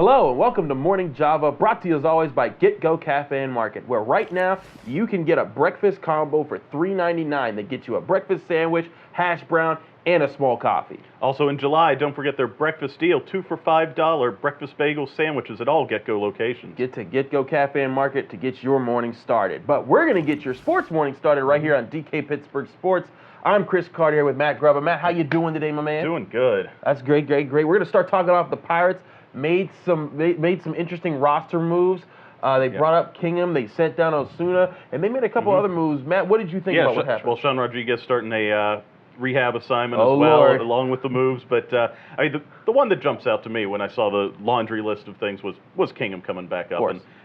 Hello and welcome to Morning Java, brought to you as always by Get Go Cafe and Market, where right now you can get a breakfast combo for $3.99 that gets you a breakfast sandwich, hash brown, and a small coffee. Also in July, don't forget their breakfast deal, 2 for $5 breakfast bagel sandwiches at all Get Go locations. Get to Get Go Cafe and Market to get your morning started. But we're going to get your sports morning started right here on DK Pittsburgh Sports. I'm Chris Carter here with Matt Grubba. Matt, how you doing today, my man? Doing good. That's great. We're going to start talking off the Pirates. Made some interesting roster moves. They brought up Kingham, they sent down Osuna, and they made a couple other moves. Matt, what did you think about what happened? Well, Sean Rodriguez starting a rehab assignment Oh, as well, Lord. along with the moves. But I mean, the one that jumps out to me when I saw the laundry list of things was Kingham coming back up.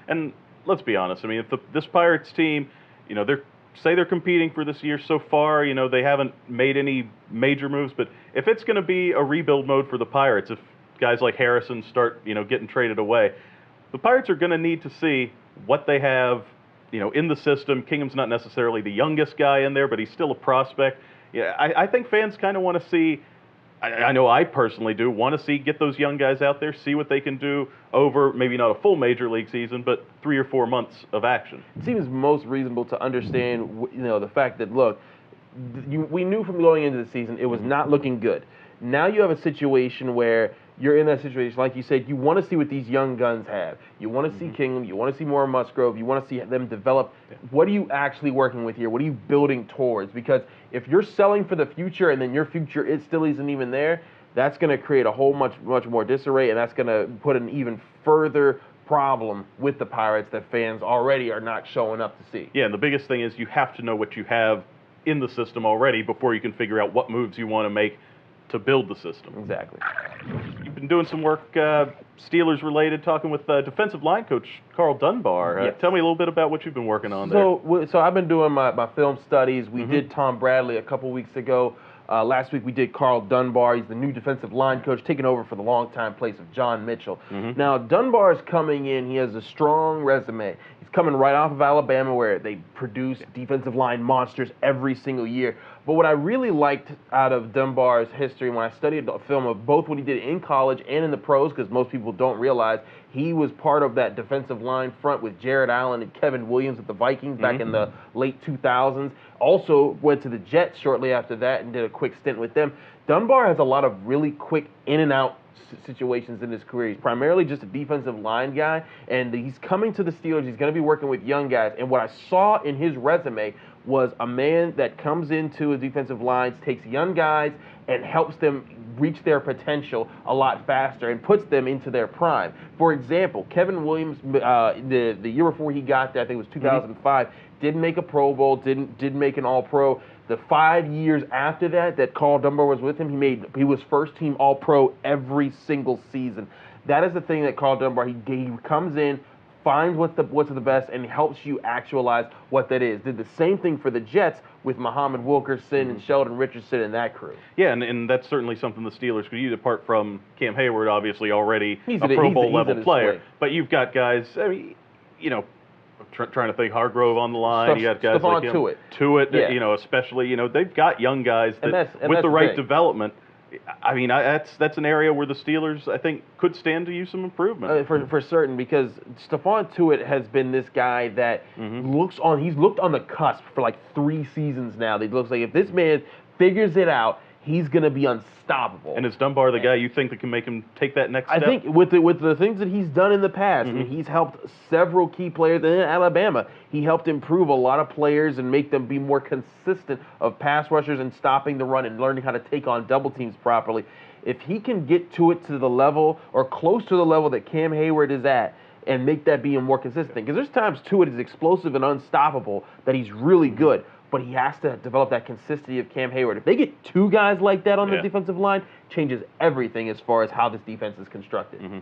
And let's be honest, I mean, if this Pirates team, you know, they're competing for this year so far, you know, they haven't made any major moves. But if it's going to be a rebuild mode for the Pirates, if guys like Harrison start, you know, getting traded away, the Pirates are going to need to see what they have, you know, in the system. Kingham's not necessarily the youngest guy in there, but he's still a prospect. Yeah, I think fans kind of want to see, I know I personally do, want to see get those young guys out there, see what they can do over maybe not a full major league season, but 3 or 4 months of action. It seems most reasonable to understand, you know, the fact that, look, we knew from going into the season it was not looking good. Now you have a situation where you're in that situation, like you said, you want to see what these young guns have. You want to see Kingham, you want to see more Musgrove, you want to see them develop. What are you actually working with here? What are you building towards? Because if you're selling for the future and then your future still isn't even there, that's going to create a whole much more disarray, and that's going to put an even further problem with the Pirates that fans already are not showing up to see. Yeah, and the biggest thing is you have to know what you have in the system already before you can figure out what moves you want to make to build the system. Exactly. You've been doing some work, Steelers related, talking with defensive line coach Carl Dunbar. Yes. Tell me a little bit about what you've been working on there. So I've been doing my film studies. We did Tom Bradley a couple weeks ago. Last week we did Carl Dunbar. He's the new defensive line coach, taking over for the longtime place of John Mitchell. Now, Dunbar's coming in. He has a strong resume. He's coming right off of Alabama, where they produce defensive line monsters every single year. But what I really liked out of Dunbar's history when I studied the film of both what he did in college and in the pros, because most people don't realize he was part of that defensive line front with Jared Allen and Kevin Williams with the Vikings back in the late 2000s. Also went to the Jets shortly after that and did a quick stint with them. Dunbar has a lot of really quick in and out situations in his career. He's primarily just a defensive line guy, and he's coming to the Steelers. He's going to be working with young guys. And what I saw in his resume was a man that comes into a defensive line, takes young guys, and helps them reach their potential a lot faster and puts them into their prime. For example, Kevin Williams, the year before he got there, I think it was 2005, didn't make a Pro Bowl, didn't make an All-Pro. The 5 years after that Carl Dunbar was with him, he was first team All-Pro every single season. That is the thing that Carl Dunbar, he comes in, finds what's the best, and helps you actualize what that is. Did the same thing for the Jets with Muhammad Wilkerson and Sheldon Richardson and that crew. Yeah, and that's certainly something the Steelers could use, apart from Cam Hayward, obviously already a Pro Bowl level player. But you've got guys, I mean, you know, trying to think, Hargrove on the line. You got guys like him. Tuitt, you know, especially, you know, they've got young guys that with the right development. I mean, that's an area where the Steelers, I think, could stand to use some improvement. For certain, because Stephon Tuitt has been this guy that he's looked on the cusp for like 3 seasons now. It looks like if this man figures it out, he's going to be unstoppable. And is Dunbar the guy you think that can make him take that next step? I think with the things that he's done in the past, I mean, he's helped several key players in Alabama. He helped improve a lot of players and make them be more consistent of pass rushers and stopping the run and learning how to take on double teams properly. If he can get to the level or close to the level that Cam Hayward is at, and make that be a more consistent thing. Because there's times Tuitt is explosive and unstoppable that he's really good, but he has to develop that consistency of Cam Hayward. If they get 2 guys like that on the defensive line, changes everything as far as how this defense is constructed.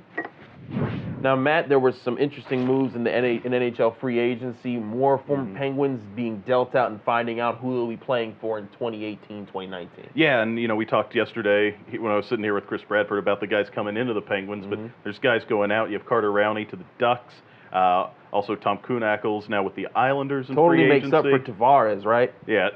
Now, Matt, there were some interesting moves in the NHL free agency. More former Penguins being dealt out and finding out who they'll be playing for in 2018, 2019. Yeah, and, you know, we talked yesterday when I was sitting here with Chris Bradford about the guys coming into the Penguins, but there's guys going out. You have Carter Rowney to the Ducks. Also, Tom Kuhnackel's now with the Islanders in Totally free makes agency. up for Tavares, right? Yeah,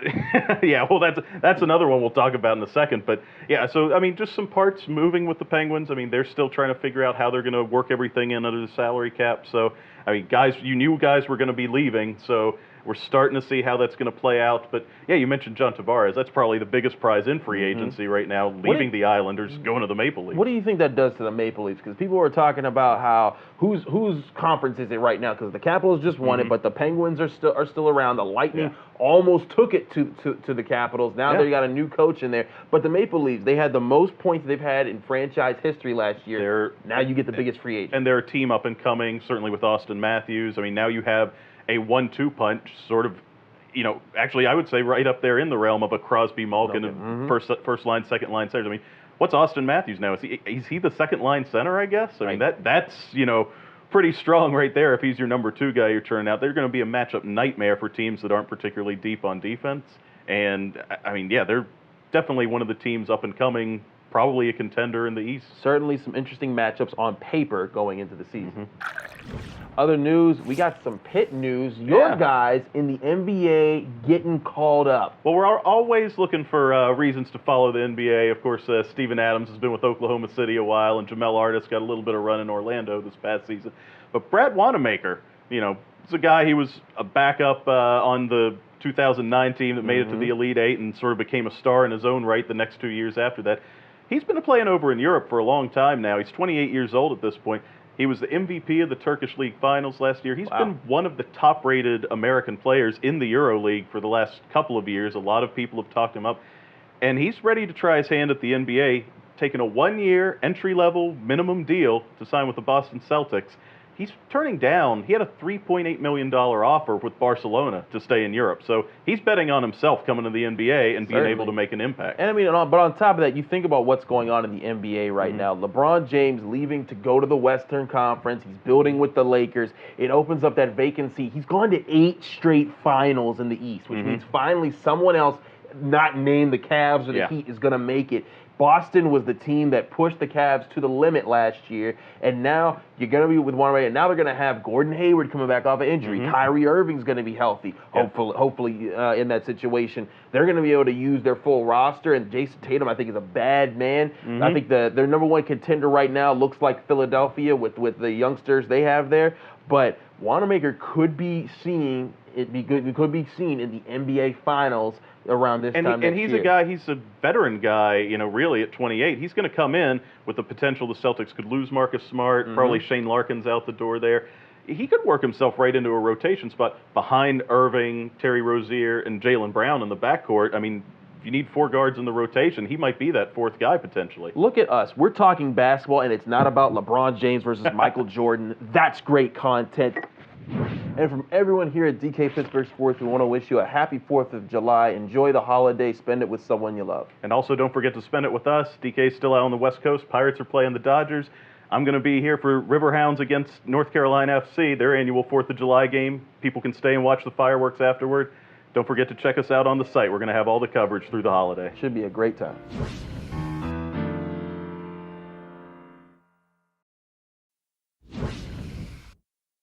yeah. Well, that's another one we'll talk about in a second. But yeah, so I mean, just some parts moving with the Penguins. I mean, they're still trying to figure out how they're going to work everything in under the salary cap. So I mean, you knew guys were going to be leaving, so we're starting to see how that's going to play out. But yeah, you mentioned John Tavares. That's probably the biggest prize in free agency right now, leaving the Islanders, going to the Maple Leafs. What do you think that does to the Maple Leafs? Because people were talking about how whose conference is it right now? Because the Capitals just won it, but the Penguins are still around. The Lightning almost took it to the Capitals. Now they got a new coach in there. But the Maple Leafs, they had the most points they've had in franchise history last year. Now you get the biggest free agent. And they're a team up and coming, certainly with Austin Matthews. I mean, now you have a 1-2 punch, sort of. You know, actually, I would say right up there in the realm of a Crosby, Malkin, and first line, second line centers. I mean, what's Austin Matthews now? Is he the second line center? I guess. I mean, that's pretty strong right there. If he's your number 2 guy you're turning out, they're going to be a matchup nightmare for teams that aren't particularly deep on defense. And I mean, yeah, they're definitely one of the teams up and coming. Probably a contender in the East. Certainly some interesting matchups on paper going into the season. Other news, we got some Pitt news. Your guys in the NBA getting called up. Well, we're always looking for reasons to follow the NBA. Of course, Steven Adams has been with Oklahoma City a while, and Jamel Artis got a little bit of run in Orlando this past season. But Brad Wanamaker, is a guy, he was a backup on the 2009 team that made it to the Elite Eight and sort of became a star in his own right the next 2 years after that. He's been playing over in Europe for a long time now. He's 28 years old at this point. He was the MVP of the Turkish League Finals last year. He's been one of the top-rated American players in the EuroLeague for the last couple of years. A lot of people have talked him up. And he's ready to try his hand at the NBA, taking a 1-year entry-level minimum deal to sign with the Boston Celtics. He's turning down, he had a $3.8 million offer with Barcelona to stay in Europe. So he's betting on himself coming to the NBA and being able to make an impact. And I mean, but on top of that, you think about what's going on in the NBA right now. LeBron James leaving to go to the Western Conference. He's building with the Lakers. It opens up that vacancy. He's gone to 8 straight finals in the East, which means finally someone else not named the Cavs or the Heat is going to make it. Boston was the team that pushed the Cavs to the limit last year, and now you're going to be with one right. And now they're going to have Gordon Hayward coming back off of injury. Kyrie Irving's going to be healthy, hopefully in that situation. They're going to be able to use their full roster, and Jason Tatum, I think, is a bad man. I think their number 1 contender right now looks like Philadelphia with the youngsters they have there. But Wanamaker could be seen in the NBA Finals around this time next year. And he's a guy, he's a veteran guy, really at 28. He's going to come in with the potential the Celtics could lose Marcus Smart, probably Shane Larkin's out the door there. He could work himself right into a rotation spot behind Irving, Terry Rozier, and Jaylen Brown in the backcourt. I mean, if you need 4 guards in the rotation, he might be that 4th guy potentially. Look at us. We're talking basketball, and it's not about LeBron James versus Michael Jordan. That's great content. And from everyone here at DK Pittsburgh Sports, we want to wish you a happy 4th of July. Enjoy the holiday. Spend it with someone you love. And also don't forget to spend it with us. DK's still out on the West Coast. Pirates are playing the Dodgers. I'm going to be here for Riverhounds against North Carolina FC, their annual 4th of July game. People can stay and watch the fireworks afterward. Don't forget to check us out on the site. We're going to have all the coverage through the holiday. Should be a great time.